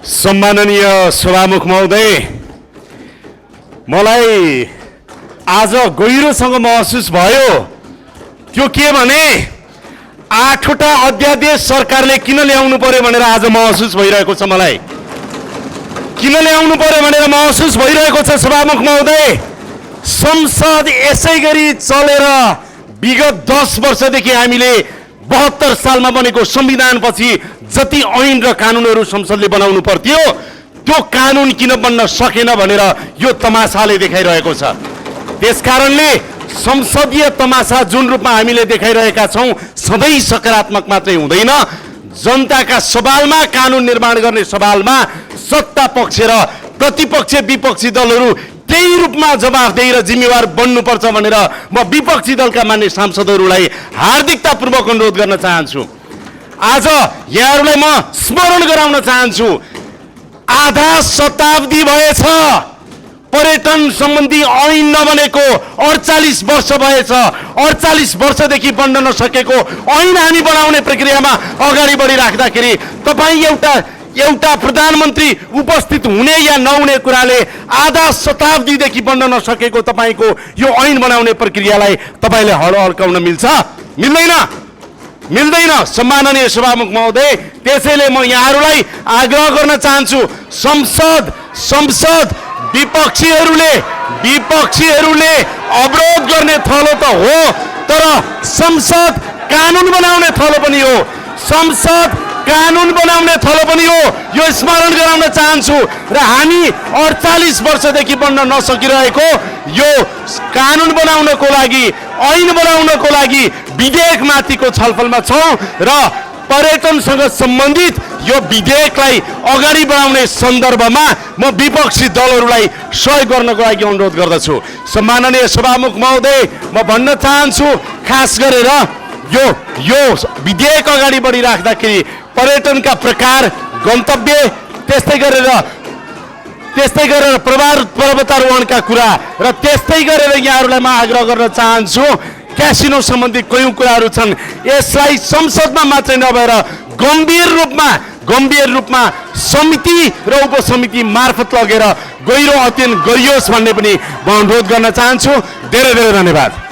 सम्माननीय सभामुख महोदय, मलाई आज गहिरोसँग महसुस भयो। त्यो के भने 8वटा अध्यादेश सरकारले किन ल्याउनु पर्यो भनेर आज महसुस भइरहेको छ। मलाई किन ल्याउनु पर्यो भनेर महसुस भइरहेको छ सभामुख महोदय। संसद यसै गरी चलेर विगत 10 वर्षदेखि हामीले 72 सालमा बनेको संविधानपछि जति ऐन र कानुनहरू संसदले बनाउनु पर्थ्यो त्यो कानुन किन बन्न सकेन भनेर यो तमासाले देखाइरहेको छ। त्यसकारणले संसदीय तमासा जुन रूपमा हामीले देखाइरहेका छौं सधैँ सकारात्मक मात्रै हुँदैन। जनताका सवालमा, कानुन निर्माण गर्ने सवालमा सत्ता पक्ष र प्रतिपक्ष विपक्षी दलहरू त्यही रूपमा जवाफदेही र जिम्मेवार बन्नुपर्छ भनेर म विपक्षी दलका मान्य सांसदहरूलाई हार्दिकतापूर्वक अनुरोध गर्न चाहन्छु। आज यहाँहरूलाई म स्मरण गराउन चाहन्छु, आधा शताब्दी भएछ पर्यटन सम्बन्धी ऐन नबनेको। 48 वर्ष भएछ। 48 वर्षदेखि बन्न नसकेको ऐन हामी बनाउने प्रक्रियामा अगाडि बढिराख्दाखेरि तपाईँ एउटा प्रधानमन्त्री उपस्थित हुने या नहुने कुराले आधा शताब्दीदेखि बन्न नसकेको तपाईको यो ऐन बनाउने प्रक्रियालाई तपाईले हड्काउन मिल्छ? मिल्दैन। सम्माननीय सभामुख महोदय, त्यसैले म यहाँहरूलाई आग्रह गर्न चाहन्छु, संसद विपक्षीहरूले अवरोध गर्ने थलो त हो, तर संसद कानुन बनाउने थलो पनि हो। संसद कानुन बनाउने थलो पनि हो, यो स्मरण गराउन चाहन्छु। र हामी 48 वर्षदेखि बन्न नसकिरहेको यो कानुन बनाउनको लागि, ऐन बनाउनको लागि विधेयकमाथिको छलफलमा छौं र पर्यटनसँग सम्बन्धित यो विधेयकलाई अगाडि बढाउने सन्दर्भमा म विपक्षी दलहरूलाई सहयोग गर्नको लागि अनुरोध गर्दछु। सम्माननीय सभामुख महोदय, म भन्न चाहन्छु, खास गरेर यो विधेयक अगाडि बढिराख्दाखेरि पर्यटनका प्रकार, गन्तव्य, त्यस्तै गरेर पर्वतारोहणका कुरा र त्यस्तै गरेर यहाँहरूलाई म आग्रह गर्न चाहन्छु, क्यासिनो सम्बन्धी कयौं कुराहरू छन्, यसलाई संसदमा मात्रै नभएर गम्भीर रूपमा समिति र उपसमिति मार्फत लगेर गहिरो अध्ययन गरियोस् भन्ने पनि म अनुरोध गर्न चाहन्छु। धेरै धेरै धन्यवाद।